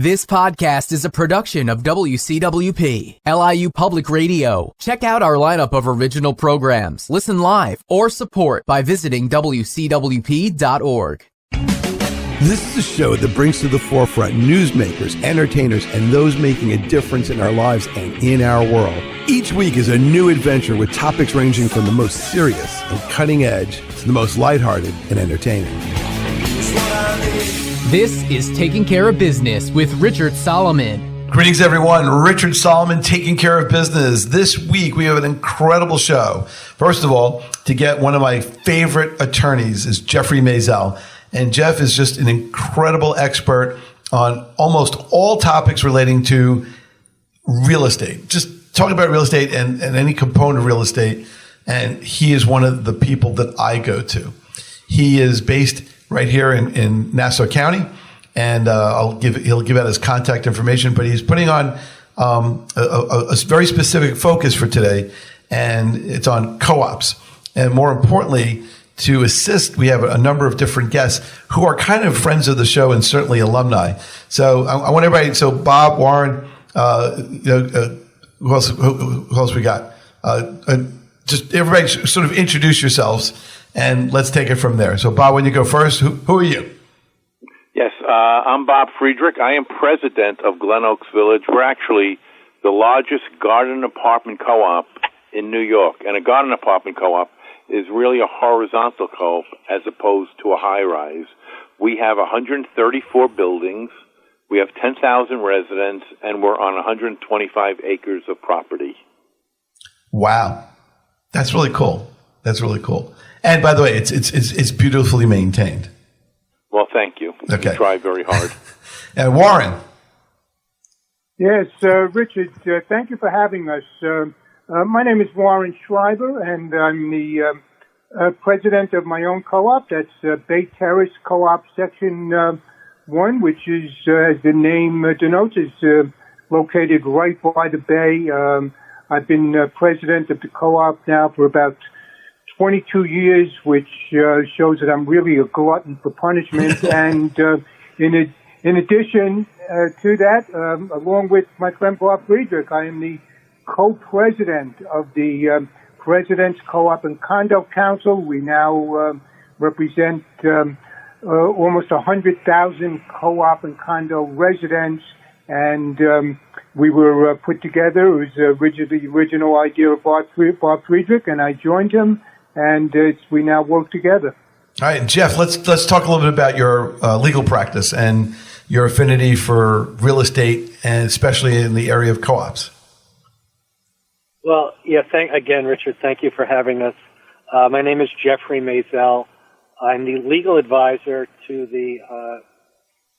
This podcast is a production of WCWP, LIU Public Radio. Check out our lineup of original programs, listen live, or support by visiting WCWP.org. This is a show that brings to the forefront newsmakers, entertainers, and those making a difference in our lives and in our world. Each week is a new adventure with topics ranging from the most serious and cutting edge to the most lighthearted and entertaining. This is Taking Care of Business with Richard Solomon. Greetings, everyone. Richard Solomon, Taking Care of Business. This week, we have an incredible show. First of all, to get one of my favorite attorneys is Geoffrey Mazel. And Jeff is just an incredible expert on almost all topics relating to real estate. Just talking about real estate and any component of real estate. And he is one of the people that I go to. He is based right here in Nassau County, and he'll give out his contact information. But he's putting on a very specific focus for today, and it's on co-ops. And more importantly, to assist, we have a number of different guests who are kind of friends of the show and certainly alumni. So I want everybody. So Bob, Warren, who else we got? Just everybody, sort of introduce yourselves. And let's take it from there. So, Bob, when you go first, who are you? Yes, I'm Bob Friedrich. I am president of Glen Oaks Village. We're actually the largest garden apartment co-op in New York. And a garden apartment co-op is really a horizontal co-op as opposed to a high-rise. We have 134 buildings. We have 10,000 residents, and we're on 125 acres of property. Wow. That's really cool. That's really cool. And by the way, it's beautifully maintained. Well, thank you. Okay. We try very hard. And Warren. Yes, Richard, thank you for having us. My name is Warren Schreiber, and I'm the president of my own co-op. That's Bay Terrace Co-op Section 1, which is, as the name denotes, is located right by the bay. I've been president of the co-op now for about 22 years, which shows that I'm really a glutton for punishment. And in addition to that, along with my friend Bob Friedrich, I am the co-president of the Presidents Co-op and Condo Council. We now represent almost 100,000 co-op and condo residents, and we were put together. It was the original idea of Bob Friedrich, and I joined him. And we now work together. All right, Jeff, let's talk a little bit about your legal practice and your affinity for real estate, and especially in the area of co-ops. Well, yeah, again, Richard, thank you for having us. My name is Geoffrey Mazel. I'm the legal advisor to the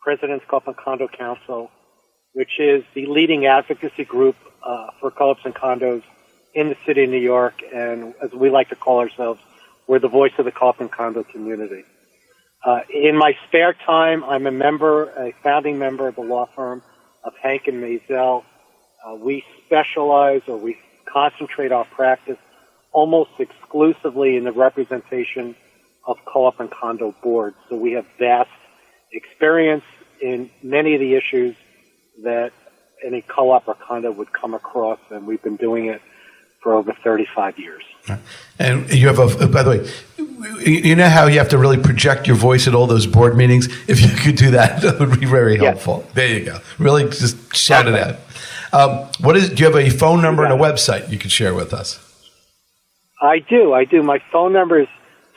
Presidents Coop Condo Council, which is the leading advocacy group for co-ops and condos in the city of New York, and as we like to call ourselves, we're the voice of the co-op and condo community. In my spare time, I'm a founding member of the law firm of Hank and Mazel. We specialize, or we concentrate our practice almost exclusively in the representation of co-op and condo boards. So we have vast experience in many of the issues that any co-op or condo would come across, and we've been doing it for over 35 years. And you have by the way, you know how you have to really project your voice at all those board meetings? If you could do that, that would be very helpful. Yes. There you go. Really just shout it out. Do you have a phone number and a website you could share with us? I do. My phone number is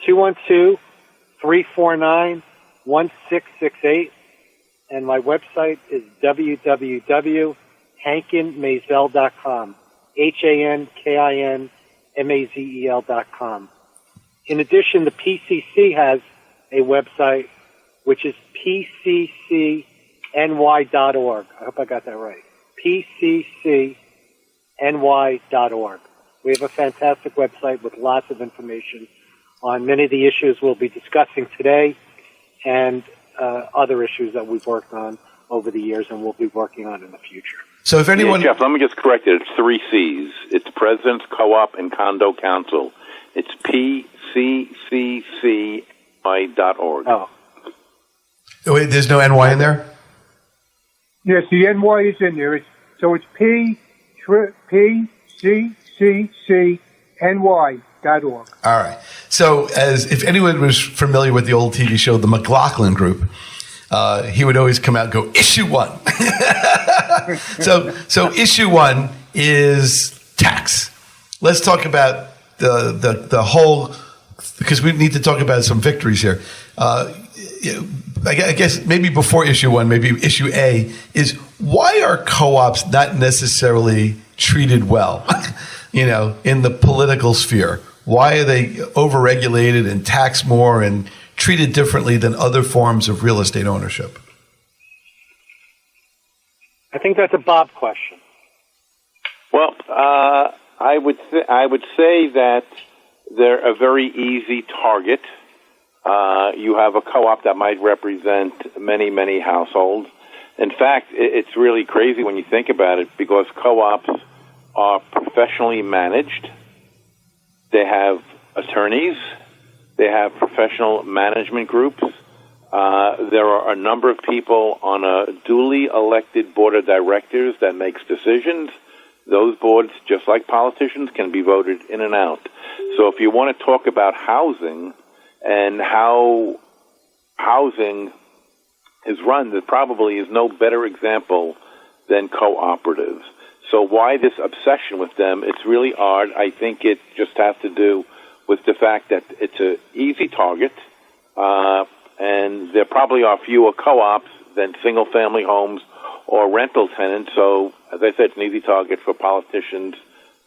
212-349-1668, and my website is www.hankinmazel.com. HANKINMAZEL.com. In addition, the PCC has a website, which is PCCNY.org. I hope I got that right. PCCNY.org. We have a fantastic website with lots of information on many of the issues we'll be discussing today and other issues that we've worked on over the years and will be working on in the future. So if anyone... Yeah, Jeff, let me just correct it. It's 3 C's. It's Presidents Co-op and Condo Council. It's PCCCNY.org. Oh. Wait, there's no NY in there? Yes, the NY is in there. It's PCCCNY.org. All right. So, as if anyone was familiar with the old TV show, The McLaughlin Group, he would always come out and go, issue one. So issue one is tax. Let's talk about the whole, because we need to talk about some victories here. I guess maybe before issue one, maybe issue A is, why are co-ops not necessarily treated well, in the political sphere? Why are they overregulated and taxed more and treated differently than other forms of real estate ownership? I think that's a Bob question. Well, I would say that they're a very easy target. You have a co-op that might represent many, many households. In fact, it's really crazy when you think about it, because co-ops are professionally managed. They have attorneys. They have professional management groups. There are a number of people on a duly elected board of directors that makes decisions. Those boards, just like politicians, can be voted in and out. So if you want to talk about housing and how housing is run, there probably is no better example than cooperatives. So why this obsession with them? It's really odd. I think it just has to do with the fact that it's an easy target, and there probably are fewer co-ops than single-family homes or rental tenants. So, as I said, it's an easy target for politicians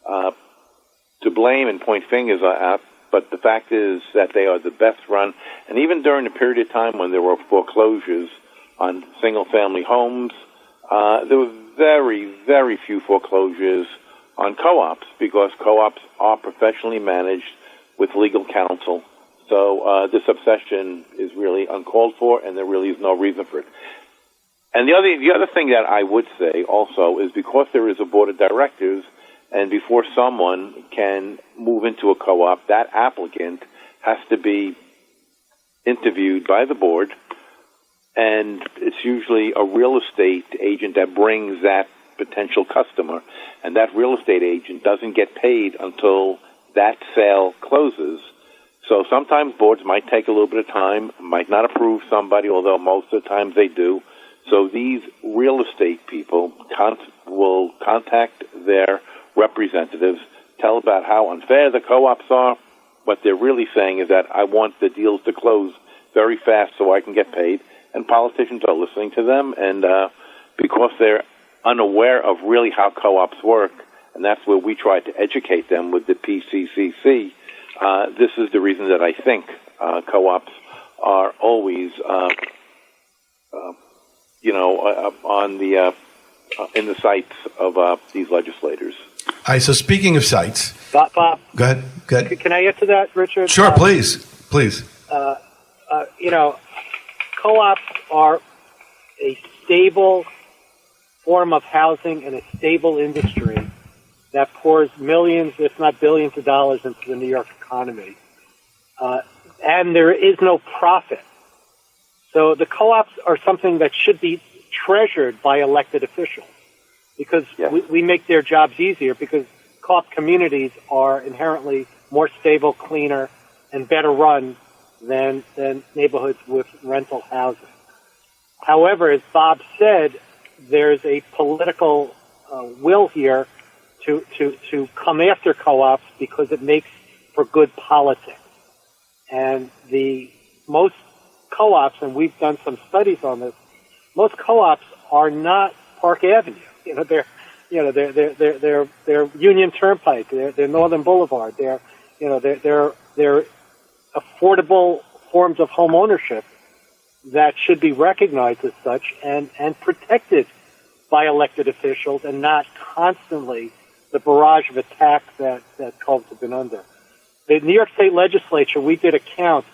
to blame and point fingers at. But the fact is that they are the best run. And even during the period of time when there were foreclosures on single-family homes, there were very, very few foreclosures on co-ops, because co-ops are professionally managed with legal counsel. So this obsession is really uncalled for, and there really is no reason for it. And the other thing that I would say also is, because there is a board of directors, and before someone can move into a co-op, that applicant has to be interviewed by the board, and it's usually a real estate agent that brings that potential customer, and that real estate agent doesn't get paid until that sale closes. So sometimes boards might take a little bit of time, might not approve somebody, although most of the times they do. So these real estate people will contact their representatives, tell about how unfair the co-ops are. What they're really saying is that I want the deals to close very fast so I can get paid. And politicians are listening to them, and because they're unaware of really how co-ops work, and that's where we try to educate them with the PCCC, this is the reason that I think co-ops are always, on the in the sights of these legislators. All right. So speaking of sites, Bob, go ahead. Can I answer that, Richard? Sure, please. Co-ops are a stable form of housing and a stable industry that pours millions, if not billions of dollars into the New York economy. And there is no profit. So the co-ops are something that should be treasured by elected officials, because we make their jobs easier, because co-op communities are inherently more stable, cleaner, and better run than neighborhoods with rental housing. However, as Bob said, there's a political will here to come after co-ops because it makes for good politics. And most co-ops, and we've done some studies on this, most co-ops are not Park Avenue. They're Union Turnpike. They're Northern Boulevard. They're affordable forms of home ownership that should be recognized as such and protected by elected officials, and not constantly the barrage of attacks that co-ops have been under. The New York State Legislature, we did a count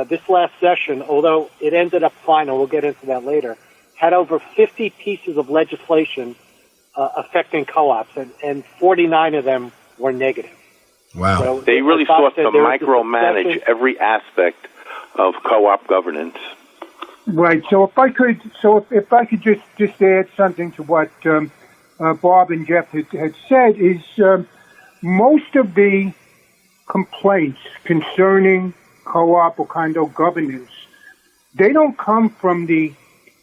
this last session, although it ended up fine, and we'll get into that later, had over 50 pieces of legislation affecting co-ops, and 49 of them were negative. Wow. So they really sought to micromanage every aspect of co-op governance. Right. So if I could just add something to what Bob and Jeff had said is most of the complaints concerning co-op or condo governance, they don't come from the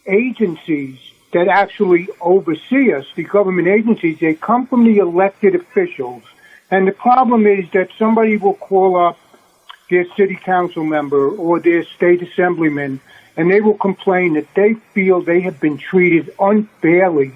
agencies that actually oversee us, the government agencies. They come from the elected officials. And the problem is that somebody will call up their city council member or their state assemblyman, and they will complain that they feel they have been treated unfairly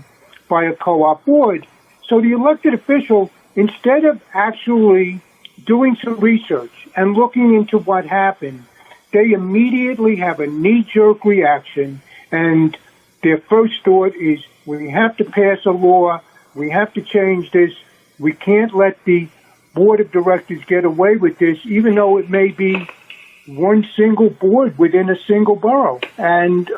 by a co-op board. So the elected official, instead of actually doing some research and looking into what happened, they immediately have a knee-jerk reaction, and their first thought is, we have to pass a law, we have to change this, we can't let the board of directors get away with this, even though it may be one single board within a single borough. And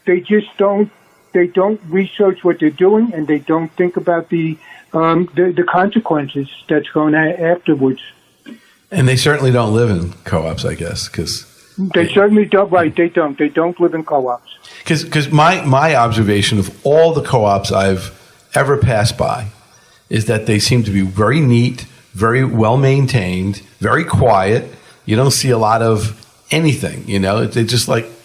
they just don't research what they're doing, and they don't think about the consequences that's going afterwards. And they certainly don't live in co-ops, I guess, because they certainly don't. Right? They don't. They don't live in co-ops. Because my observation of all the co-ops I've ever passed by is that they seem to be very neat, very well maintained, very quiet. You don't see a lot of anything. They're just like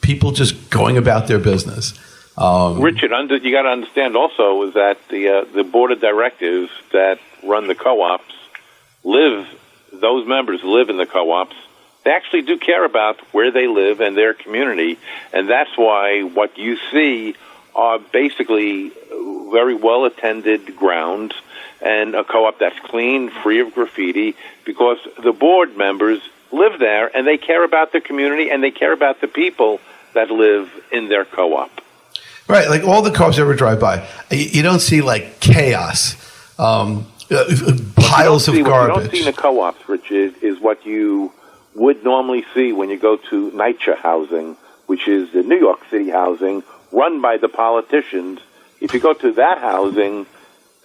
people just going about their business. Richard, you got to understand also is that the board of directors that run the co-ops those members live in the co-ops. They actually do care about where they live and their community, and that's why what you see are basically very well-attended grounds and a co-op that's clean, free of graffiti, because the board members live there and they care about the community and they care about the people that live in their co-op. Right, like all the co-ops ever drive by, you don't see like chaos, piles of garbage. What you don't see in the co-ops, Richard, is what you would normally see when you go to NYCHA housing, which is the New York City housing run by the politicians. If you go to that housing,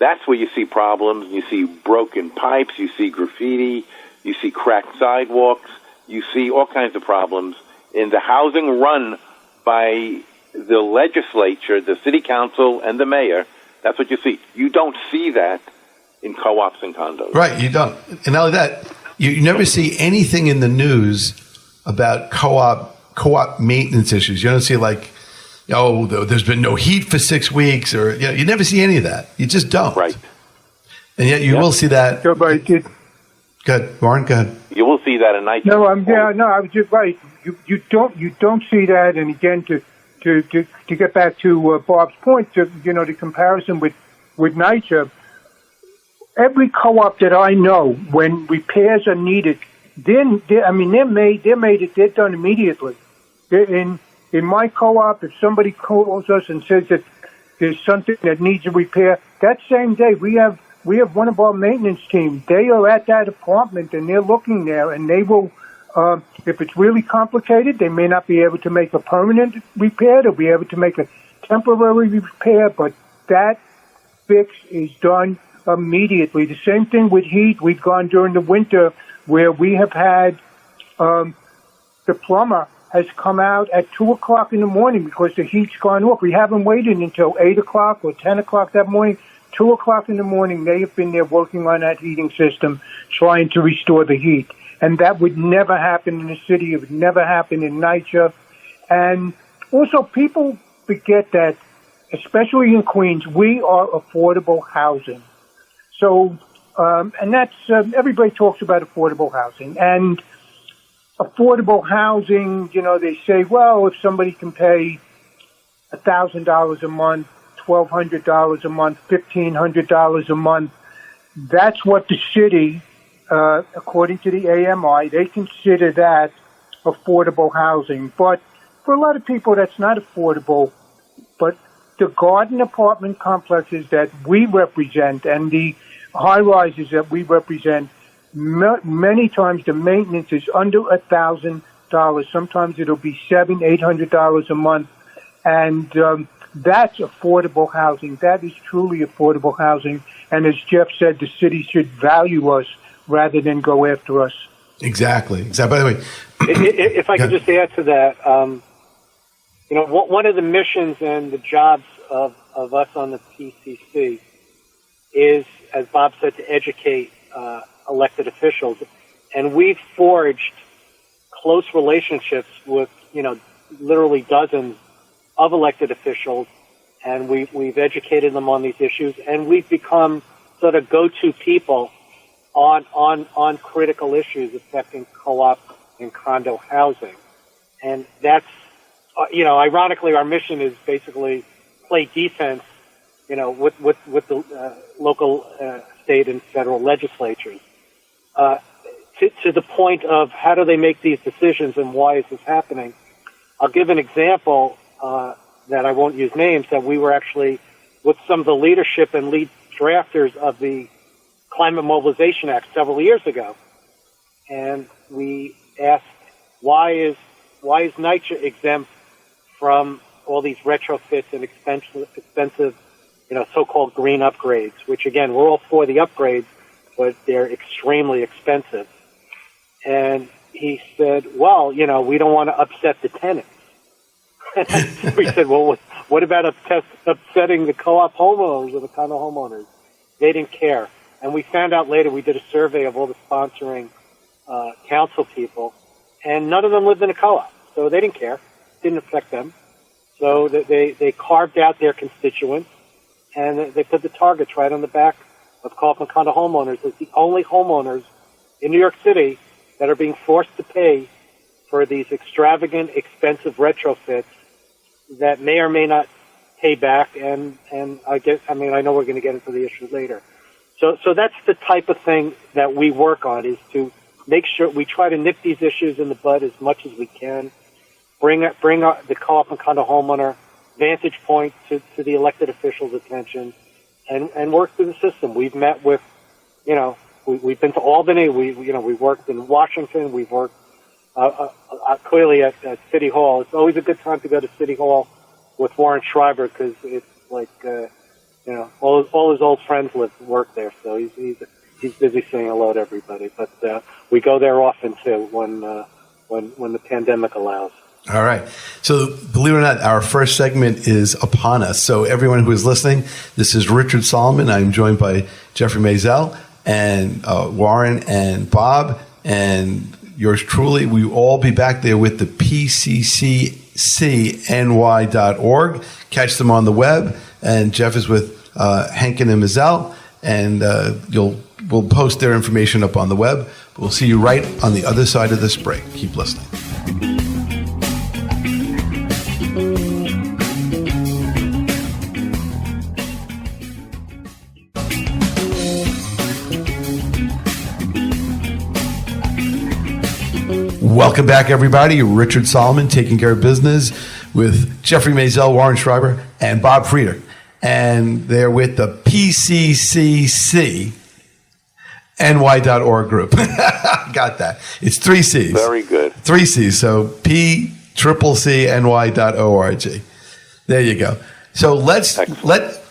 that's where you see problems. You see broken pipes, you see graffiti, you see cracked sidewalks, you see all kinds of problems. In the housing run by the legislature, the city council, and the mayor, that's what you see. You don't see that in co-ops and condos. Right, you don't. And not only that, you never see anything in the news about co-op maintenance issues. You don't see there's been no heat for 6 weeks, or you never see any of that. You just don't. Right. And yet you will see that. Go ahead, Warren. Go ahead. You will see that in night. No, I was just right. You don't see that. And again, to get back to Bob's point, the comparison with NYCHA, every co-op that I know, when repairs are needed, they're done immediately. In my co-op, if somebody calls us and says that there's something that needs a repair, that same day we have one of our maintenance team. They are at that apartment and they're looking there, and they will. If it's really complicated, they may not be able to make a permanent repair. They'll be able to make a temporary repair, but that fix is done immediately. The same thing with heat. We've gone during the winter where we have had the plumber has come out at 2 o'clock in the morning because the heat's gone off. We haven't waited until 8 o'clock or 10 o'clock that morning. 2 o'clock in the morning, they have been there working on that heating system, trying to restore the heat. And that would never happen in the city. It would never happen in NYCHA. And also, people forget that, especially in Queens, we are affordable housing. So, and that's, everybody talks about affordable housing. And affordable housing, they say, well, if somebody can pay $1,000 a month, $1,200 a month, $1,500 a month, that's what the city, according to the AMI, they consider that affordable housing. But for a lot of people, that's not affordable. But the garden apartment complexes that we represent and the high-rises that we represent, many times the maintenance is under $1,000. Sometimes it'll be $700, $800 a month. And that's affordable housing. That is truly affordable housing. And as Jeff said, the city should value us rather than go after us. Exactly. By the way, if I could just add to that, one of the missions and the jobs of us on the PCC is, as Bob said, to educate elected officials. And we've forged close relationships with, literally dozens of elected officials, and we've educated them on these issues, and we've become sort of go-to people on critical issues affecting co-op and condo housing. And that's, ironically, our mission is basically play defense, with the local, state and federal legislatures. To the point of how do they make these decisions and why is this happening? I'll give an example that I won't use names, that we were actually with some of the leadership and lead drafters of the Climate Mobilization Act several years ago. And we asked, why is NYCHA exempt from all these retrofits and expensive, so-called green upgrades, which again, we're all for the upgrades, but they're extremely expensive. And he said, well, we don't want to upset the tenants. We said, well, what about upsetting the co-op homeowners or the condo homeowners? They didn't care. And we found out later, we did a survey of all the sponsoring council people, and none of them lived in a co-op. So they didn't care. It didn't affect them. So they carved out their constituents, and they put the targets right on the back of co-op and condo homeowners as the only homeowners in New York City that are being forced to pay for these extravagant, expensive retrofits that may or may not pay back. And I know we're going to get into the issue later. So that's the type of thing that we work on, is to make sure we try to nip these issues in the bud as much as we can, bring the co-op and condo homeowner vantage point to the elected officials' attention, and work through the system. We've met with, we've been to Albany. We worked in Washington. We've worked clearly at City Hall. It's always a good time to go to City Hall with Warren Schreiber, because it's like, all his old friends work there. So he's busy saying hello to everybody. But we go there often too when the pandemic allows. All right. So believe it or not, our first segment is upon us. So everyone who is listening, this is Richard Solomon. I'm joined by Geoffrey Mazel and Warren and Bob and yours truly. We will all be back there with the PCCNY.org. Catch them on the web. And Jeff is with Henkin and Mazel, and we'll post their information up on the web. We'll see you right on the other side of this break. Keep listening. Welcome back, everybody. Richard Solomon, taking care of business with Geoffrey Mazel, Warren Schreiber, and Bob Friedrich. And they're with the PCCNY.org group. Got that. It's 3 C's. Very good. 3 C's. So PCCNY.org. There you go. So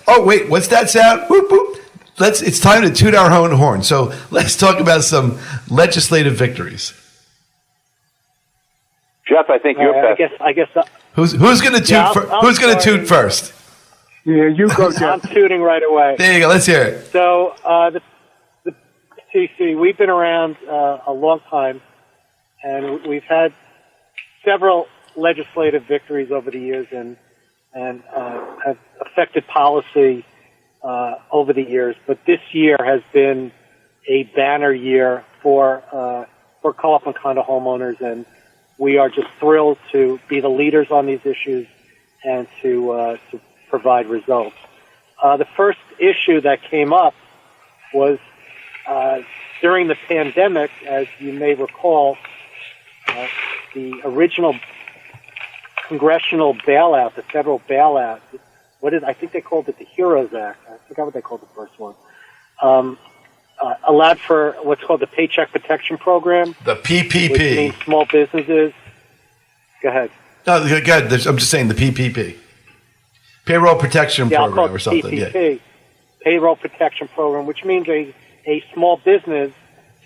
oh, wait, what's that sound? Whoop, whoop. It's time to toot our own horn. So let's talk about some legislative victories. Jeff, I think you're best. I guess. Who's going to toot? Who's going to toot first? Yeah, you go, Jeff. I'm tooting right away. There you go. Let's hear it. So the PCC, we've been around a long time, and we've had several legislative victories over the years, and have affected policy over the years. But this year has been a banner year for co-op and condo homeowners, and we are just thrilled to be the leaders on these issues and to provide results. The first issue that came up was during the pandemic, as you may recall, the original congressional bailout, the federal bailout, I think they called it the HEROES Act. I forgot what they called the first one. Allowed for what's called the Paycheck Protection Program. The PPP. Which means small businesses. Go ahead. No, go ahead. I'm just saying the PPP. Payroll Protection Program or something. PPP, Payroll Protection Program, which means a small business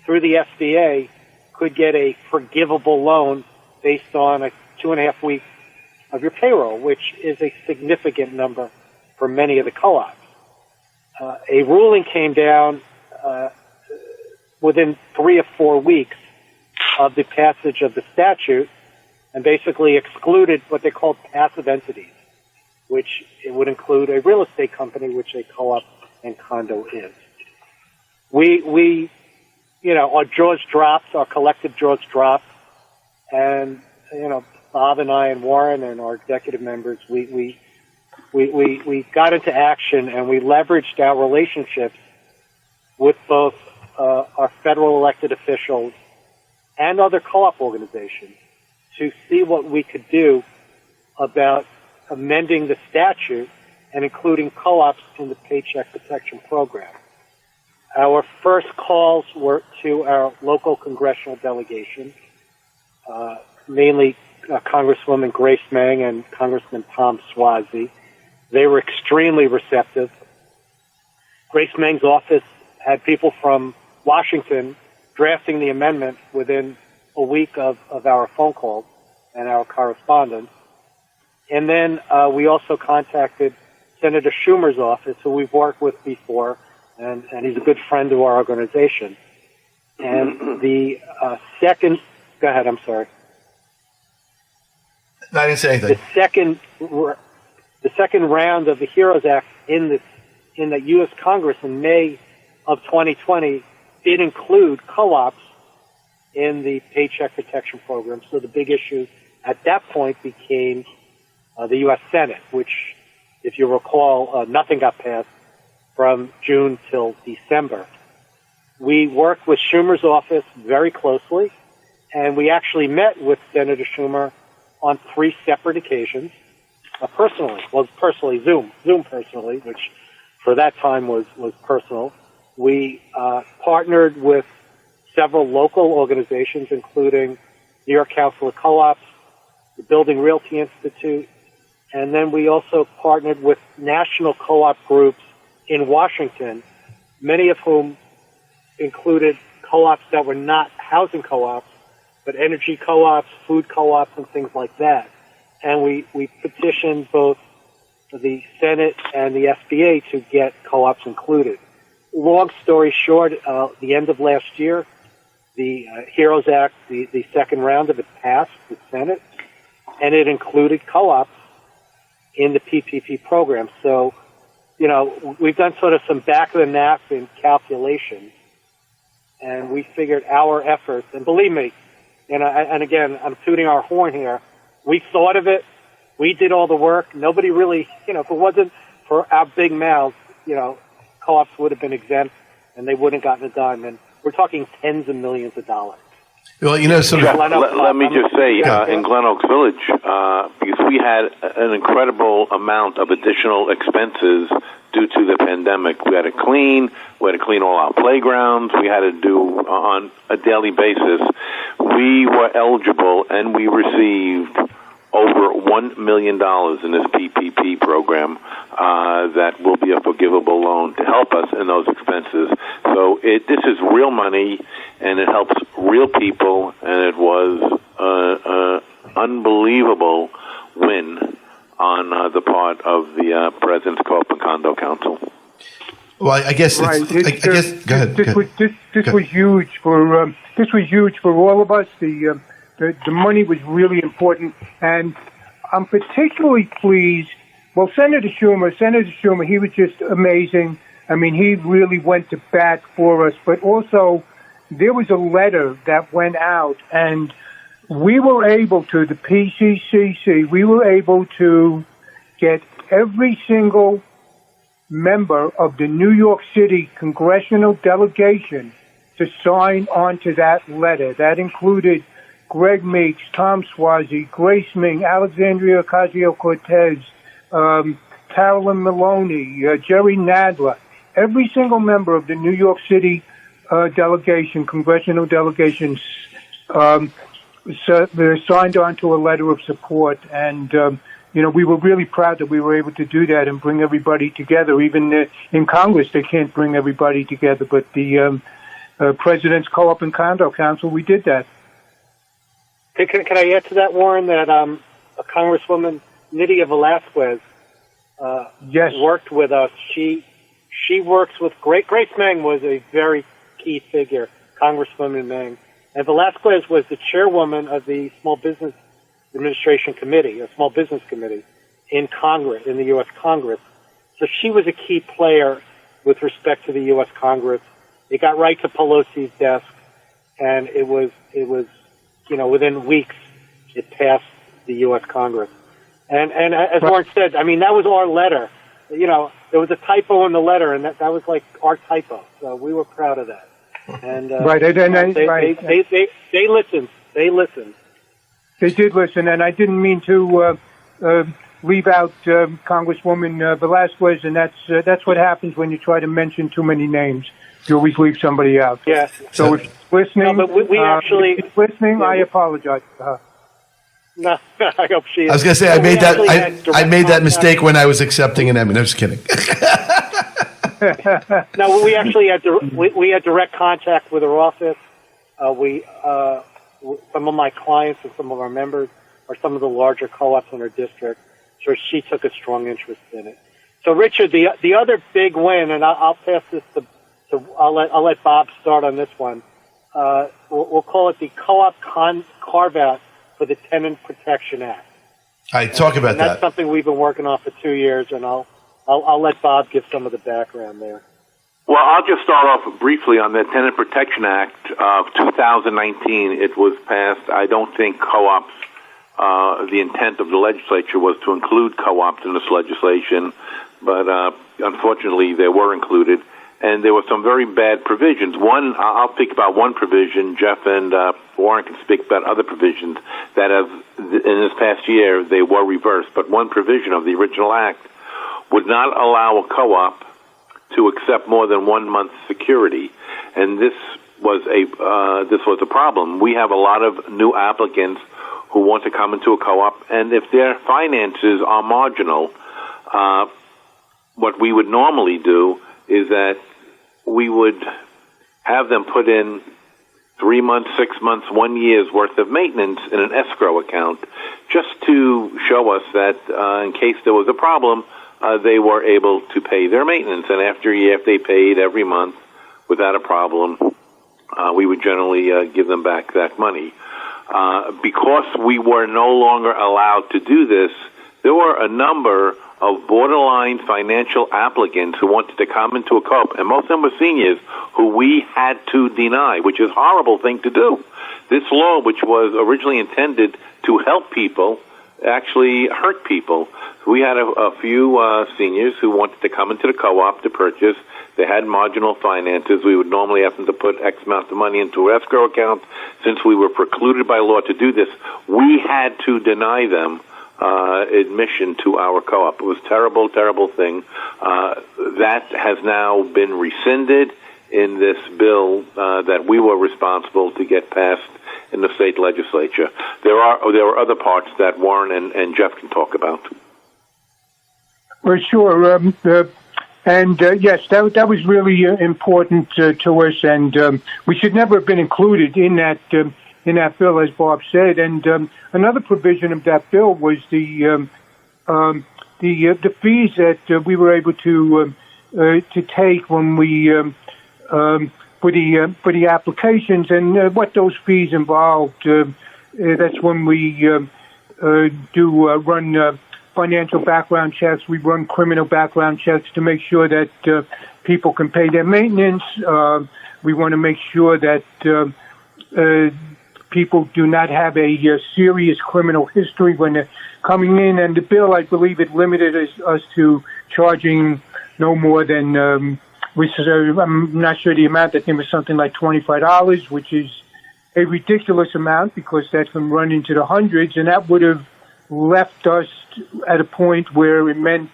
through the SBA could get a forgivable loan based on a 2.5 week of your payroll, which is a significant number for many of the co-ops. A ruling came down within 3 or 4 weeks of the passage of the statute and basically excluded what they called passive entities, which it would include a real estate company, which a co-op and condo is. We our jaws dropped, our collective jaws dropped, and, Bob and I and Warren and our executive members, we got into action and we leveraged our relationships with both our federal elected officials and other co-op organizations to see what we could do about amending the statute and including co-ops in the Paycheck Protection Program. Our first calls were to our local congressional delegation, mainly Congresswoman Grace Meng and Congressman Tom Suozzi. They were extremely receptive. Grace Meng's office had people from Washington drafting the amendment within a week of our phone calls and our correspondence. And then we also contacted Senator Schumer's office, who we've worked with before, and he's a good friend of our organization. And the second... Go ahead, I'm sorry. No, I didn't say anything. The second round of the HEROES Act in the U.S. Congress in May of 2020 did include co-ops in the Paycheck Protection Program. So the big issue at that point became the U.S. Senate, which, if you recall, nothing got passed from June till December. We worked with Schumer's office very closely, and we actually met with Senator Schumer on 3 separate occasions, personally, Zoom personally, which for that time was personal. We partnered with several local organizations, including New York Council of Co-ops, the Building Realty Institute, and then we also partnered with national co-op groups in Washington, many of whom included co-ops that were not housing co-ops, but energy co-ops, food co-ops, and things like that. And we petitioned both the Senate and the SBA to get co-ops included. Long story short, the end of last year, the HEROES Act, the second round of it passed the Senate, and it included co-ops in the PPP program. So, we've done sort of some back-of-the-napkin calculations, and we figured our efforts, and believe me, and again, I'm tooting our horn here, we thought of it, we did all the work, nobody really, if it wasn't for our big mouths, co-ops would have been exempt, and they wouldn't have gotten it done, and we're talking tens of millions of dollars. Well, let me just say, in Glen Oaks Village, because we had an incredible amount of additional expenses due to the pandemic. We had to clean all our playgrounds, we had to do on a daily basis. We were eligible, and we received over $1 million in this PPP program that will be a forgivable loan to help us in those expenses. So this is real money, and it helps real people, and it was an unbelievable win on the part of the Presidents Coop Condo Council. Well, I guess. Right. Go ahead. This was huge for all of us. The money was really important, and I'm particularly pleased. Well, Senator Schumer, he was just amazing. I mean, he really went to bat for us, but also there was a letter that went out, and we were able to, the PCCC, we were able to get every single member of the New York City congressional delegation to sign on to that letter. That included Greg Meeks, Tom Suozzi, Grace Meng, Alexandria Ocasio-Cortez, Carolyn Maloney, Jerry Nadler. Every single member of the New York City congressional delegation, signed on to a letter of support. And, we were really proud that we were able to do that and bring everybody together. Even in Congress, they can't bring everybody together. But the Presidents Coop and Condo Council, we did that. Can I add to that, Warren, that Congresswoman Nydia Velasquez worked with us. She works with Grace Meng was a very key figure, Congresswoman Meng. And Velasquez was the chairwoman of the Small Business Administration Committee, a small business committee in Congress, in the U.S. Congress. So she was a key player with respect to the U.S. Congress. It got right to Pelosi's desk, and it was within weeks it passed the U.S. Congress. And as Warren said, I mean, that was our letter. There was a typo in the letter, and that was like our typo. So we were proud of that. And they listened. They listened. They did listen, and I didn't mean to leave out Congresswoman Velasquez, and that's what happens when you try to mention too many names. You always leave somebody out. Yeah. So if she's listening, I apologize to her. No, I hope she is. I was going to say, I made that mistake when I was accepting an Emmy. No, I'm just kidding. No, we actually had direct contact with her office. Some of my clients and some of our members are some of the larger co-ops in her district, so she took a strong interest in it. So, Richard, the other big win, and I'll pass this to I'll let Bob start on this one. We'll call it the co-op carve-out for the Tenant Protection Act. I talk about that. That's something we've been working on for 2 years, and I'll let Bob give some of the background there. Well, I'll just start off briefly on the Tenant Protection Act of 2019. It was passed. I don't think co-ops, the intent of the legislature was to include co-ops in this legislation, but unfortunately they were included. And there were some very bad provisions. One, I'll speak about one provision. Jeff and Warren can speak about other provisions that in this past year, they were reversed. But one provision of the original act would not allow a co-op to accept more than 1 month's security. And this was a problem. We have a lot of new applicants who want to come into a co-op, and if their finances are marginal, what we would normally do is that we would have them put in 3 months, 6 months, 1 year's worth of maintenance in an escrow account just to show us that in case there was a problem, they were able to pay their maintenance. And after a year, if they paid every month without a problem, we would generally give them back that money. Because we were no longer allowed to do this, there were a number of borderline financial applicants who wanted to come into a co-op, and most of them were seniors who we had to deny, which is a horrible thing to do. This law, which was originally intended to help people, actually hurt people. We had a few seniors who wanted to come into the co-op to purchase. They had marginal finances. We would normally have them to put X amount of money into an escrow account. Since we were precluded by law to do this, we had to deny them admission to our co-op. It was a terrible, terrible thing. That has now been rescinded in this bill that we were responsible to get passed in the state legislature. There are other parts that Warren and Jeff can talk about. Well, sure. Yes, that was really important to us, and we should never have been included in that bill, as Bob said. And another provision of that bill was the fees that we were able to take when we for the applications, and what those fees involved. That's when we run financial background checks. We run criminal background checks to make sure that people can pay their maintenance. We want to make sure that people do not have a serious criminal history when they're coming in. And the bill, I believe, it limited us to charging no more than, I'm not sure the amount. I think it was something like $25, which is a ridiculous amount because that can run into the hundreds, and that would have left us at a point where it meant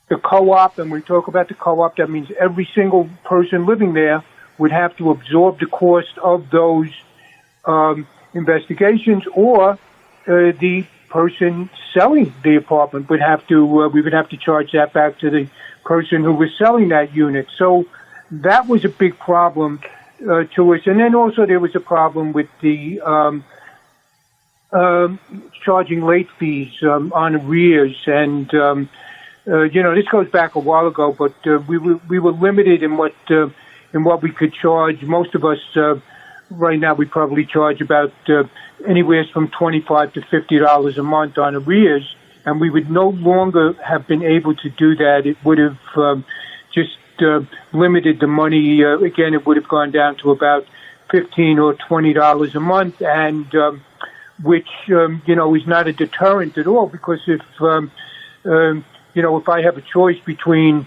the co-op, and we talk about the co-op, that means every single person living there would have to absorb the cost of those investigations, or the person selling the apartment would have to, we would have to charge that back to the person who was selling that unit. So that was a big problem to us. And then also there was a problem with the charging late fees on arrears, and this goes back a while ago, but we were limited in what we could charge. Most of us right now we probably charge about anywhere from $25 to $50 a month on arrears, and we would no longer have been able to do that. It would have just limited the money. Again, it would have gone down to about $15 or $20 a month, and which is not a deterrent at all, because if if I have a choice between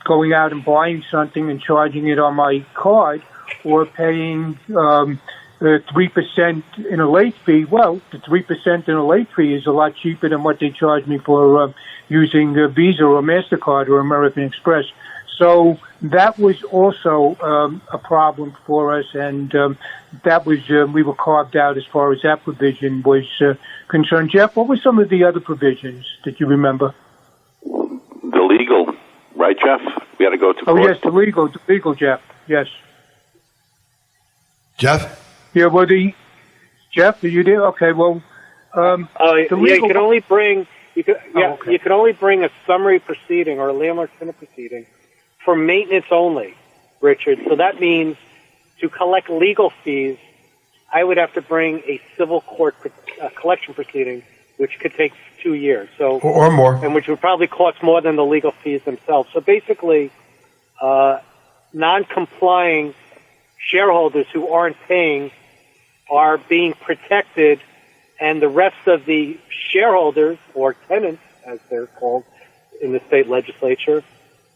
going out and buying something and charging it on my card or paying 3% in a late fee, well, the 3% in a late fee is a lot cheaper than what they charge me for using Visa or MasterCard or American Express. So that was also a problem for us, and that was we were carved out as far as that provision was concerned. Jeff, what were some of the other provisions that you remember? The legal, right, Jeff? We had to go to court. Oh, yes, the legal, Jeff. Yes. Jeff? Yeah, well, Jeff, are you there? Okay, well, you can only bring you can only bring a summary proceeding or a landlord-tenant proceeding for maintenance only, Richard. So that means to collect legal fees, I would have to bring a civil court collection proceeding, which could take 2 years. So or more, and which would probably cost more than the legal fees themselves. So basically, non-complying shareholders who aren't paying are being protected, and the rest of the shareholders, or tenants, as they're called in the state legislature,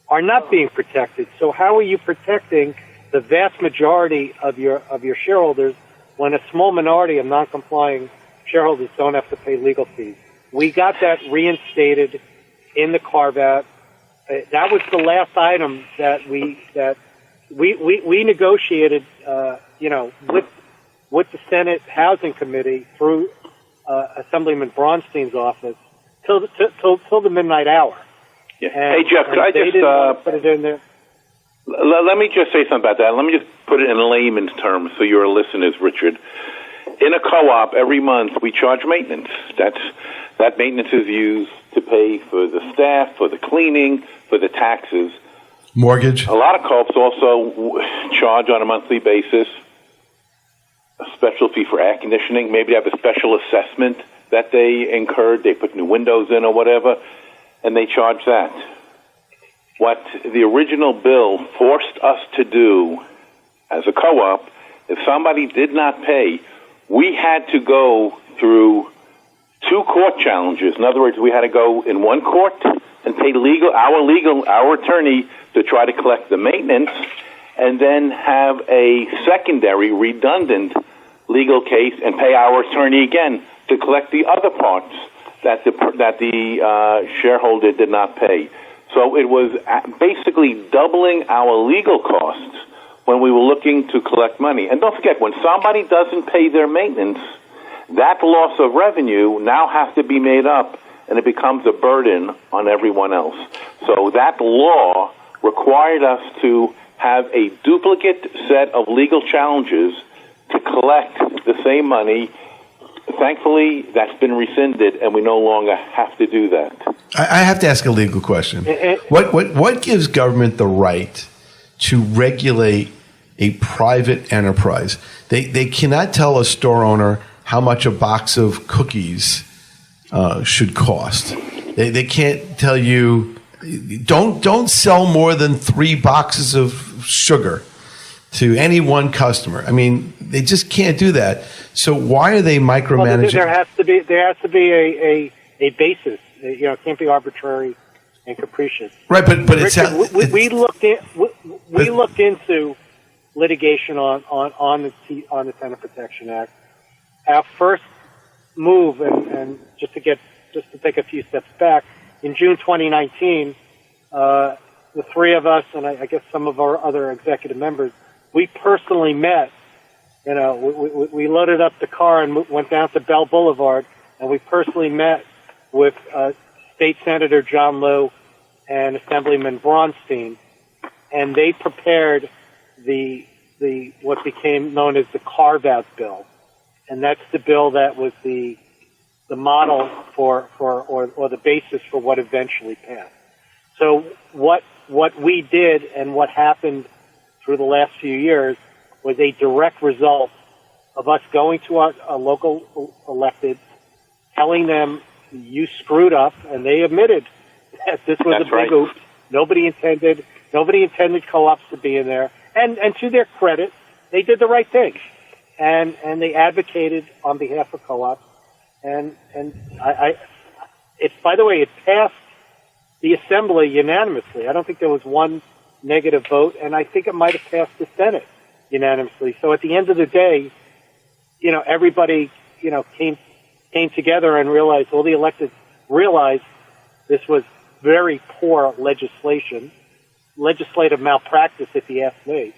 are not being protected. So how are you protecting the vast majority of your shareholders when a small minority of non-complying shareholders don't have to pay legal fees? We got that reinstated in the carve-out. That was the last item that we negotiated, with the Senate Housing Committee through Assemblyman Braunstein's office till the midnight hour. Yeah. Hey, Jeff, could I just put it in there? Let me just say something about that. Let me just put it in layman's terms so your listeners, Richard. In a co-op, every month we charge maintenance. That maintenance is used to pay for the staff, for the cleaning, for the taxes. Mortgage. A lot of co-ops also charge on a monthly basis a special fee for air conditioning. Maybe they have a special assessment that they incurred. They put new windows in or whatever, and they charge that. What the original bill forced us to do as a co-op, if somebody did not pay, we had to go through 2 court challenges. In other words, we had to go in one court and pay our attorney to try to collect the maintenance, and then have a secondary redundant legal case and pay our attorney again to collect the other parts that the shareholder did not pay. So it was basically doubling our legal costs when we were looking to collect money. And don't forget, when somebody doesn't pay their maintenance, that loss of revenue now has to be made up, and it becomes a burden on everyone else. So that law required us to have a duplicate set of legal challenges to collect the same money. Thankfully, that's been rescinded, and we no longer have to do that. I have to ask a legal question. What gives government the right to regulate a private enterprise? They cannot tell a store owner how much a box of cookies should cost. They can't tell you, don't sell more than 3 boxes of sugar to any one customer. I mean, they just can't do that. So why are they micromanaging? Well, there has to be a basis. It can't be arbitrary and capricious. Right, but Richard, we looked into litigation on the Tenant Protection Act. Our first move, and just to take a few steps back, in June 2019, the 3 of us, and I guess some of our other executive members, we personally met. We loaded up the car and went down to Bell Boulevard, and we personally met with State Senator John Liu and Assemblyman Braunstein, and they prepared the what became known as the carve-out bill. and that's the bill that was the model or the basis for what eventually passed. So what we did and what happened through the last few years was a direct result of us going to our local elected, telling them, you screwed up, and they admitted that this was a big oops. Nobody intended co-ops to be in there. And to their credit, they did the right thing. And they advocated on behalf of co-ops. And by the way, it passed the Assembly unanimously. I don't think there was one negative vote, and I think it might have passed the Senate unanimously. So at the end of the day, everybody, came together and realized, all the electeds realized this was very poor legislative malpractice, if you ask me,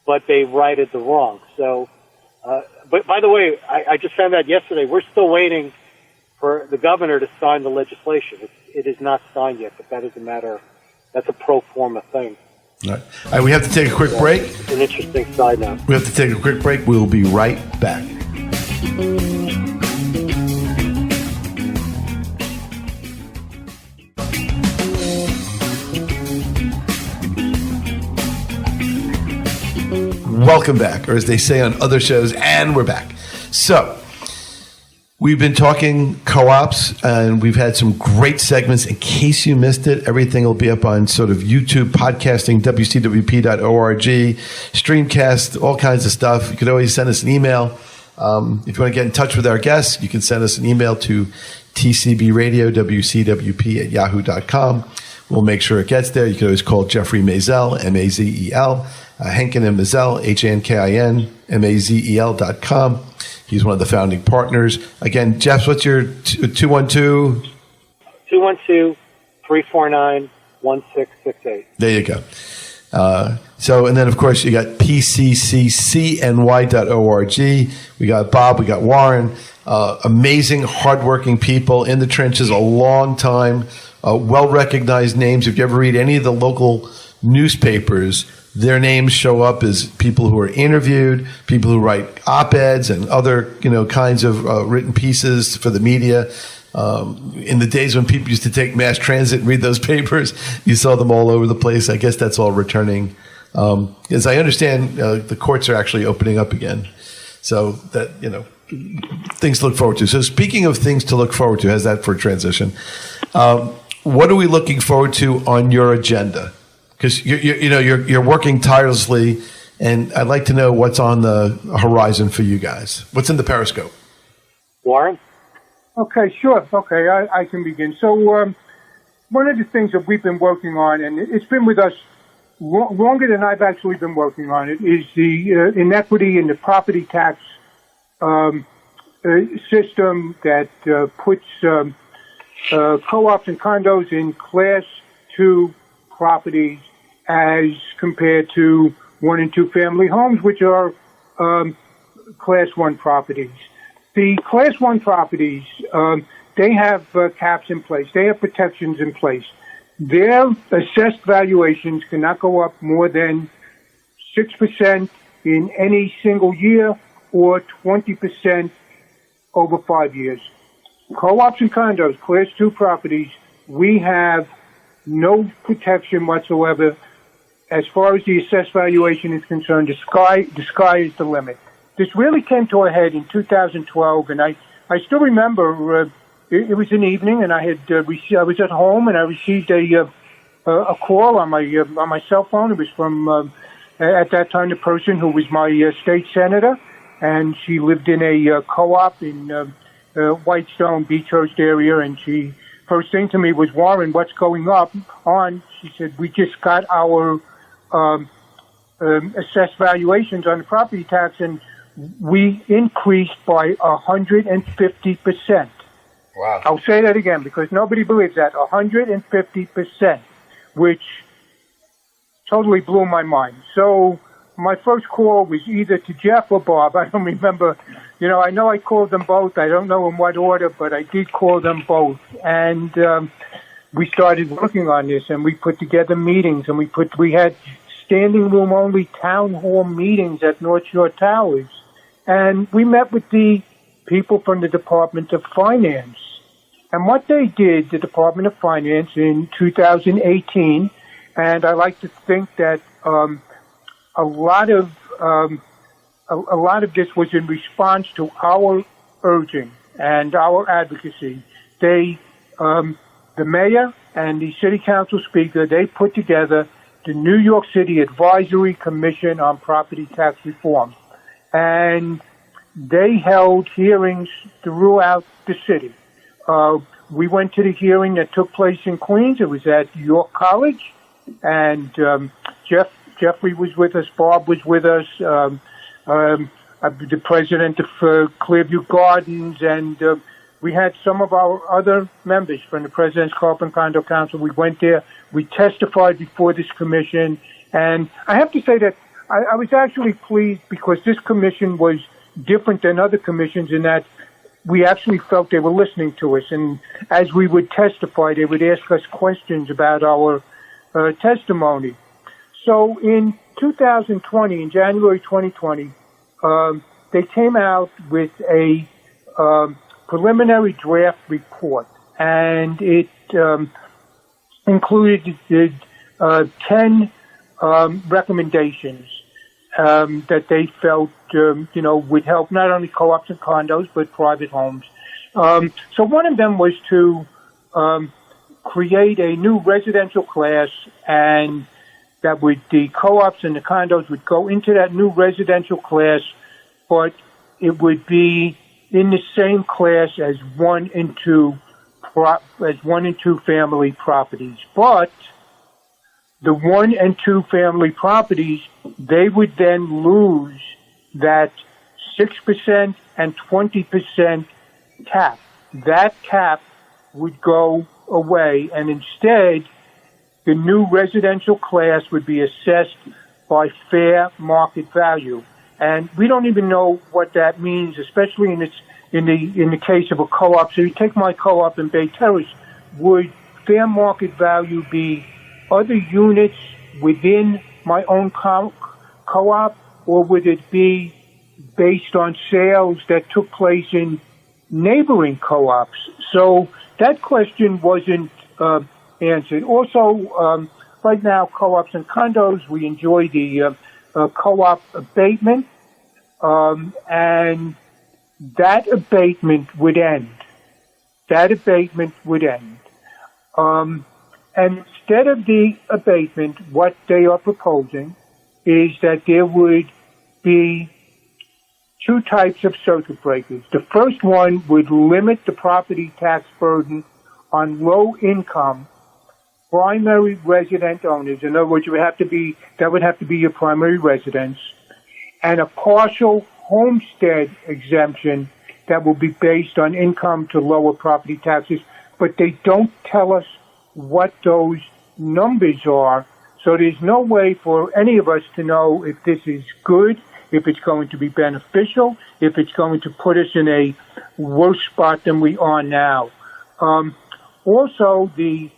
but they righted the wrong. So, but by the way, I just found out yesterday, we're still waiting for the governor to sign the legislation. It is not signed yet, but that is that's a pro forma thing. All right, we have to take a quick break. It's an interesting side note. We have to take a quick break. We'll be right back. Welcome back, or as they say on other shows, and we're back. So, we've been talking co-ops, and we've had some great segments. In case you missed it, everything will be up on sort of YouTube, podcasting, wcwp.org, Streamcast, all kinds of stuff. You can always send us an email. If you want to get in touch with our guests, you can send us an email to tcbradio.wcwp@yahoo.com. We'll make sure it gets there. You can always call Geoffrey Mazel, M-A-Z-E-L, Henkin and Mazel, Hankin, Mazel.com. He's one of the founding partners. Again, Jeff, what's your 212? 212-349-1668. There you go. And then, of course, you got pccny.org. We got Bob, we got Warren, amazing, hardworking people in the trenches a long time, well-recognized names. If you ever read any of the local newspapers, their names show up as people who are interviewed, people who write op-eds and other, kinds of written pieces for the media. In the days when people used to take mass transit and read those papers, you saw them all over the place. I guess that's all returning. As I understand, the courts are actually opening up again. So that, things to look forward to. So speaking of things to look forward to, how's that for a transition? What are we looking forward to on your agenda? Because you're working tirelessly, and I'd like to know what's on the horizon for you guys. What's in the periscope? Warren? Okay, sure. Okay, I can begin. So one of the things that we've been working on, and it's been with us longer than I've actually been working on it, is the inequity in the property tax system that puts co-ops and condos in Class 2 properties as compared to 1 and 2 family homes, which are Class 1 properties. The Class 1 properties, they have caps in place. They have protections in place. Their assessed valuations cannot go up more than 6% in any single year or 20% over 5 years. Co-ops and condos, Class 2 properties, we have no protection whatsoever as far as the assessed valuation is concerned. The sky is the limit. This really came to a head in 2012, and I still remember it was an evening, and I was at home, and I received a call on my cell phone. It was from at that time the person who was my state senator, and she lived in a co-op in Whitestone, Beechhurst area, and she first thing to me was, Warren, what's going on? She said, we just got our assessed valuations on the property tax, and we increased by 150%. Wow. I'll say that again because nobody believes that. 150%, which totally blew my mind. So my first call was either to Jeff or Bob. I don't remember. I know I called them both. I don't know in what order, but I did call them both. And we started working on this, and we put together meetings, and we had standing room only town hall meetings at North Shore Towers. And we met with the people from the Department of Finance. And what they did, the Department of Finance in 2018, and I like to think that a lot of this was in response to our urging and our advocacy. They, the mayor and the city council speaker, they put together the New York City Advisory Commission on Property Tax Reform. And they held hearings throughout the city. We went to the hearing that took place in Queens. It was at York College. And Geoffrey was with us, Bob was with us, the president of Clearview Gardens, and we had some of our other members from the Presidents Coop Condo Council. We went there. We testified before this commission. And I have to say that I was actually pleased because this commission was different than other commissions in that we actually felt they were listening to us. And as we would testify, they would ask us questions about our testimony. So in 2020, in January 2020, they came out with a preliminary draft report, and it included 10 recommendations that they felt, would help not only co-ops and condos, but private homes. So one of them was to create a new residential class, and that the co-ops and the condos would go into that new residential class, but it would be in the same class as one and two family properties. But the 1 and 2 family properties, they would then lose that 6% and 20% cap. That cap would go away, and instead, the new residential class would be assessed by fair market value. And we don't even know what that means, especially in the case of a co-op. So you take my co-op in Bay Terrace, would fair market value be other units within my own co-op, or would it be based on sales that took place in neighboring co-ops? So that question wasn't answered. Also, right now, co-ops and condos, we enjoy the co-op abatement, and that abatement would end. And instead of the abatement, what they are proposing is that there would be 2 types of circuit breakers. The first one would limit the property tax burden on low-income primary resident owners. In other words, that would have to be your primary residence, and a partial homestead exemption that will be based on income to lower property taxes, but they don't tell us what those numbers are, so there's no way for any of us to know if this is good, if it's going to be beneficial, if it's going to put us in a worse spot than we are now. Also, these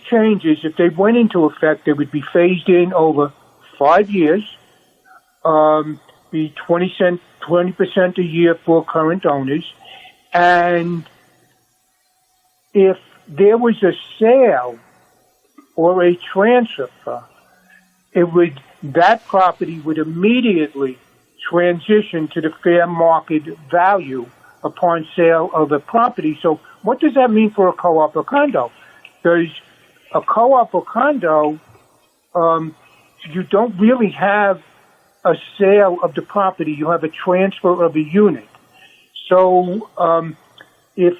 changes, if they went into effect, they would be phased in over 5 years, be 20% a year for current owners, and if there was a sale or a transfer, that property would immediately transition to the fair market value upon sale of the property. So what does that mean for a co-op or condo? Because a co-op or condo, you don't really have a sale of the property. You have a transfer of a unit. So if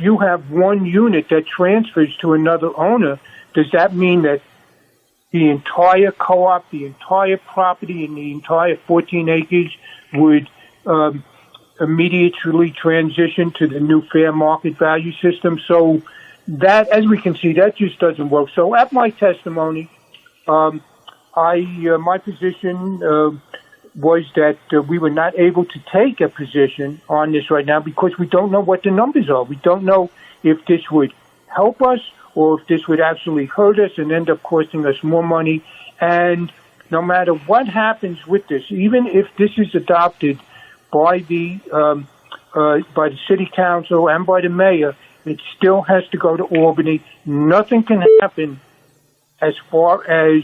you have one unit that transfers to another owner, does that mean that the entire co-op, the entire property, and the entire 14 acres would immediately transition to the new fair market value system? So that, as we can see, that just doesn't work. So at my testimony, my position was that we were not able to take a position on this right now because we don't know what the numbers are. We don't know if this would help us or if this would actually hurt us and end up costing us more money. And no matter what happens with this, even if this is adopted by the city council and by the mayor, it still has to go to Albany. Nothing can happen as far as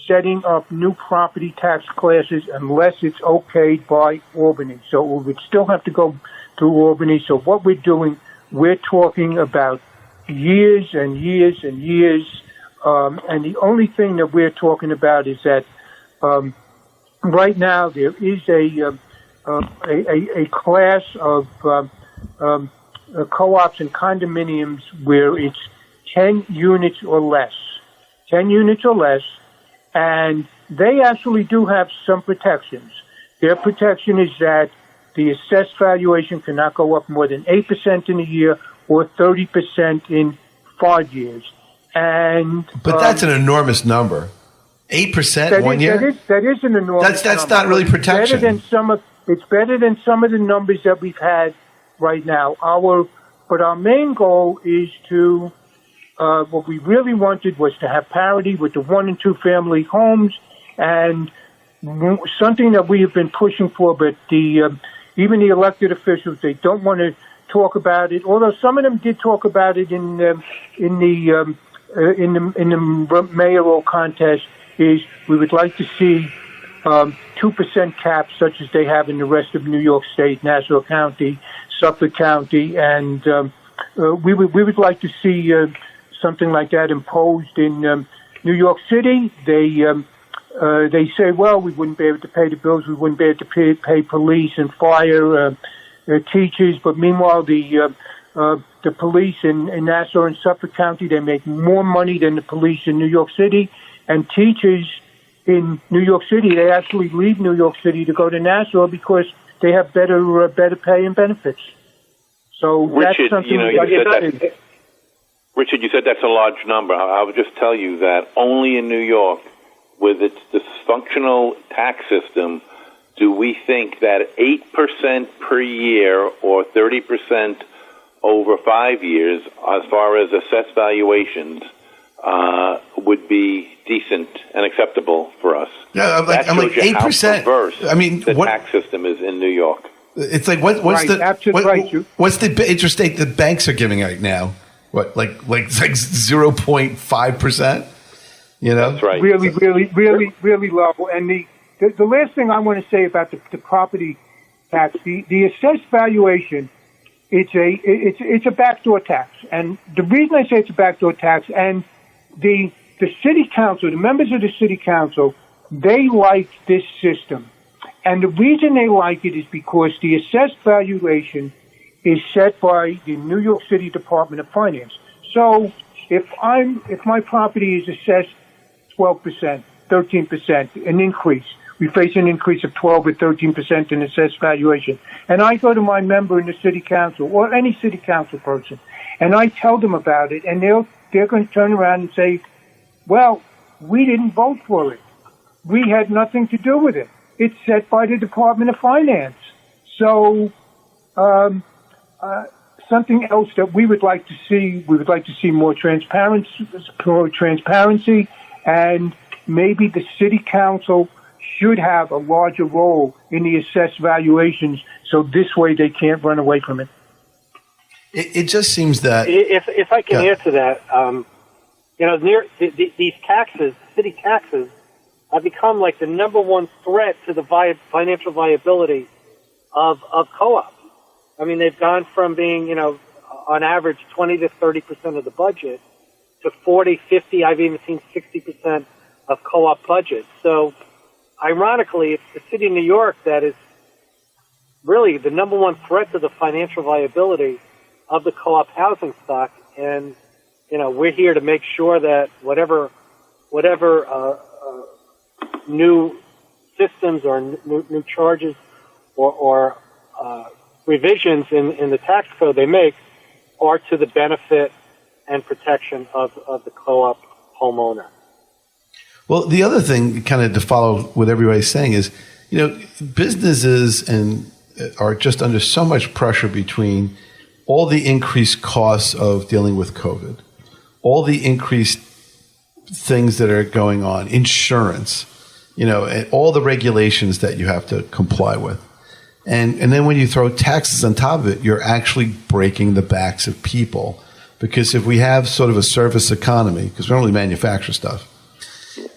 setting up new property tax classes unless it's okayed by Albany. So it would still have to go through Albany. So what we're doing, we're talking about years and years and years. And the only thing that we're talking about is that right now there is a class of co-ops and condominiums where it's 10 units or less. 10 units or less. And they actually do have some protections. Their protection is that the assessed valuation cannot go up more than 8% in a year or 30% in 5 years. But that's an enormous number. 8% 1 year? That is an enormous That's number. not really protection. It's better than some of the numbers that we've had right now. But our main goal is to, what we really wanted was to have parity with the 1 and 2 family homes, and something that we have been pushing for, but even the elected officials, they don't want to talk about it. Although some of them did talk about it in the mayoral contest. Is we would like to see 2% caps, such as they have in the rest of New York State, Nassau County, Suffolk County, and we would like to see something like that imposed in New York City. They say, well, we wouldn't be able to pay the bills, we wouldn't be able to pay police and fire, teachers, but meanwhile the police in Nassau and Suffolk County, they make more money than the police in New York City, and teachers in New York City, they actually leave New York City to go to Nassau because they have better pay and benefits. So Richard, that's something Richard, you said that's a large number. I would just tell you that only in New York, with its dysfunctional tax system, do we think that 8% per year or 30% over 5 years, as far as assessed valuations, would be decent and acceptable for us. Yeah, I'm like 8%. The tax system is in New York. It's like what's the interest rate that banks are giving right now? What, like 0.5%? You know, that's right. Really low. And the last thing I want to say about the property tax, the assessed valuation, it's a backdoor tax, and the reason I say it's a backdoor tax, and the city council, the members of the city council, they like this system, and the reason they like it is because the assessed valuation is set by the New York City Department of Finance. So if my property is assessed 12%, 13%, an increase, we face an increase of 12 or 13% in assessed valuation, and I go to my member in the city council or any city council person, and I tell them about it, and they're going to turn around and say, well, we didn't vote for it. We had nothing to do with it. It's set by the Department of Finance. So something else that we would like to see more transparency, and maybe the city council should have a larger role in the assessed valuations, so this way they can't run away from it. It just seems that if I can answer that, these taxes, city taxes, have become like the number one threat to the financial viability of co-ops. I mean, they've gone from being, on average 20 to 30% of the budget to 40, 50, I've even seen 60% of co-op budgets. So, ironically, it's the city of New York that is really the number one threat to the financial viability of the co-op housing stock. And, we're here to make sure that whatever new systems or new charges or revisions in the tax code they make are to the benefit and protection of the co-op homeowner. Well, the other thing, kind of to follow what everybody's saying, is, businesses are just under so much pressure between all the increased costs of dealing with COVID, all the increased things that are going on, insurance, and all the regulations that you have to comply with. And then when you throw taxes on top of it, you're actually breaking the backs of people. Because if we have sort of a service economy, because we don't really manufacture stuff,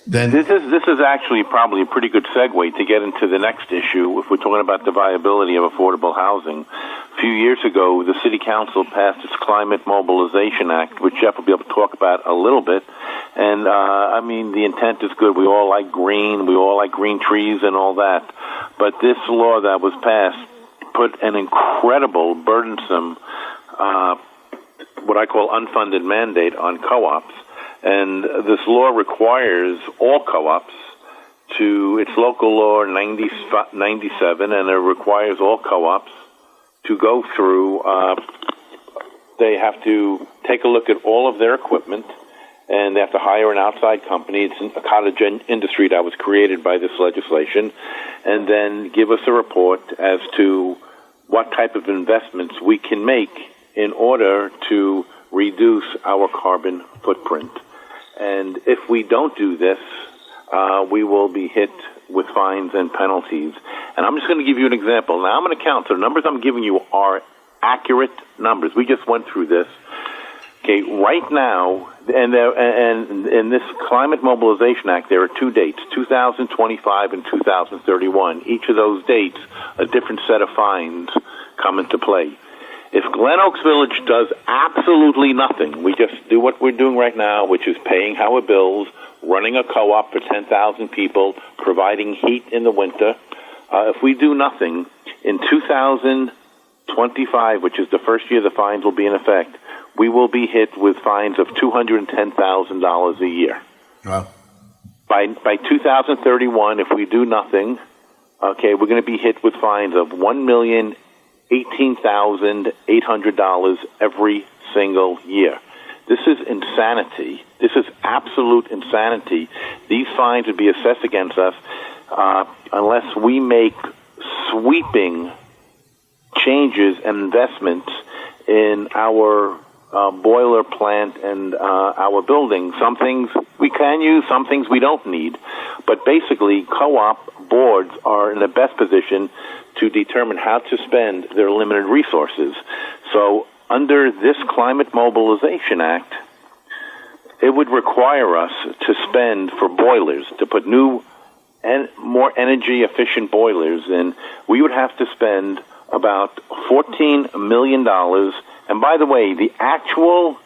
then this is actually probably a pretty good segue to get into the next issue. If we're talking about the viability of affordable housing, a few years ago, the City Council passed its Climate Mobilization Act, which Jeff will be able to talk about a little bit. And I mean, the intent is good. We all like green. We all like green trees and all that. But this law that was passed put an incredible, burdensome, what I call unfunded mandate on co-ops. And this law requires all co-ops to, it's local law 97, and it requires all co-ops to go through, they have to take a look at all of their equipment, and they have to hire an outside company. It's a cottage industry that was created by this legislation, and then give us a report as to what type of investments we can make in order to reduce our carbon footprint. And if we don't do this, we will be hit with fines and penalties. And I'm just going to give you an example. Now, I'm going to count. So the numbers I'm giving you are accurate numbers. We just went through this. Okay, right now, and in this Climate Mobilization Act, there are two dates, 2025 and 2031. Each of those dates, a different set of fines come into play. If Glen Oaks Village does absolutely nothing, we just do what we're doing right now, which is paying our bills, running a co-op for 10,000 people, providing heat in the winter. If we do nothing, in 2025, which is the first year the fines will be in effect, we will be hit with fines of $210,000 a year. Wow. By 2031, if we do nothing, okay, we're going to be hit with fines of $1,018,800 every single year. This is insanity. This is absolute insanity. These fines would be assessed against us unless we make sweeping changes and investments in our boiler plant and our buildings. Some things we can use, some things we don't need. But basically, co-op boards are in the best position to determine how to spend their limited resources. So under this Climate Mobilization Act, it would require us to spend for boilers, to put new and more energy-efficient boilers in. We would have to spend about $14 million. And by the way, the actual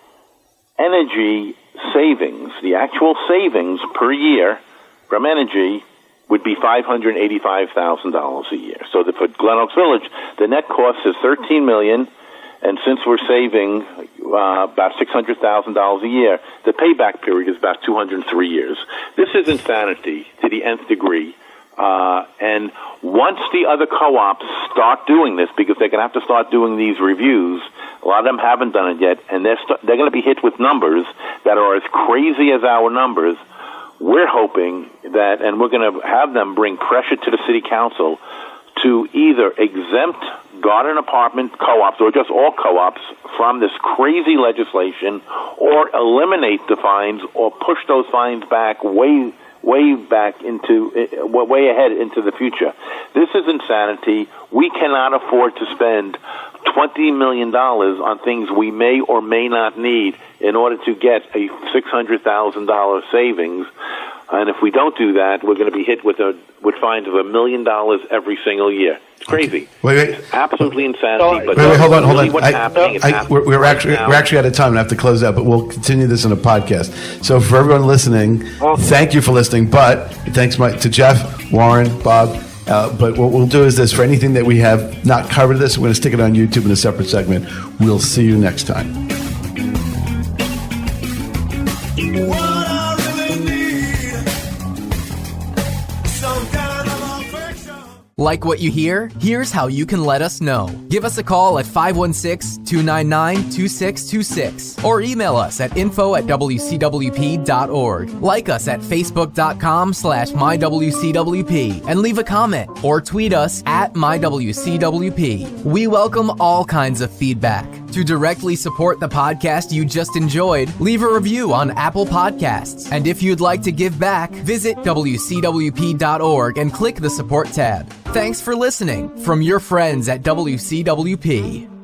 energy savings, the actual savings per year from energy would be $585,000 a year. So for Glen Oaks Village, the net cost is $13 million, and since we're saving about $600,000 a year, the payback period is about 203 years. This is insanity to the nth degree. And once the other co-ops start doing this, because they're going to have to start doing these reviews, a lot of them haven't done it yet, and they're going to be hit with numbers that are as crazy as our numbers. We're hoping that, and we're going to have them bring pressure to the City Council to either exempt garden apartment co-ops or just all co-ops from this crazy legislation, or eliminate the fines, or push those fines back way back into way ahead into the future. This is insanity. We cannot afford to spend $20 million on things we may or may not need in order to get a $600,000 savings. And if we don't do that, we're going to be hit with fines of $1 million every single year. It's crazy. Wait. It's absolutely insanity. But wait, hold on. What's happening? We're actually out of time and I have to close out, but we'll continue this in a podcast. So for everyone listening, thank you for listening. But thanks to Jeff, Warren, Bob. But what we'll do is this: for anything that we have not covered, we're going to stick it on YouTube in a separate segment. We'll see you next time. Like what you hear? Here's how you can let us know. Give us a call at 516-299-2626 or email us at info@wcwp.org. Like us at facebook.com/mywcwp and leave a comment or tweet us at mywcwp. We welcome all kinds of feedback. To directly support the podcast you just enjoyed, leave a review on Apple Podcasts. And if you'd like to give back, visit WCWP.org and click the support tab. Thanks for listening from your friends at WCWP.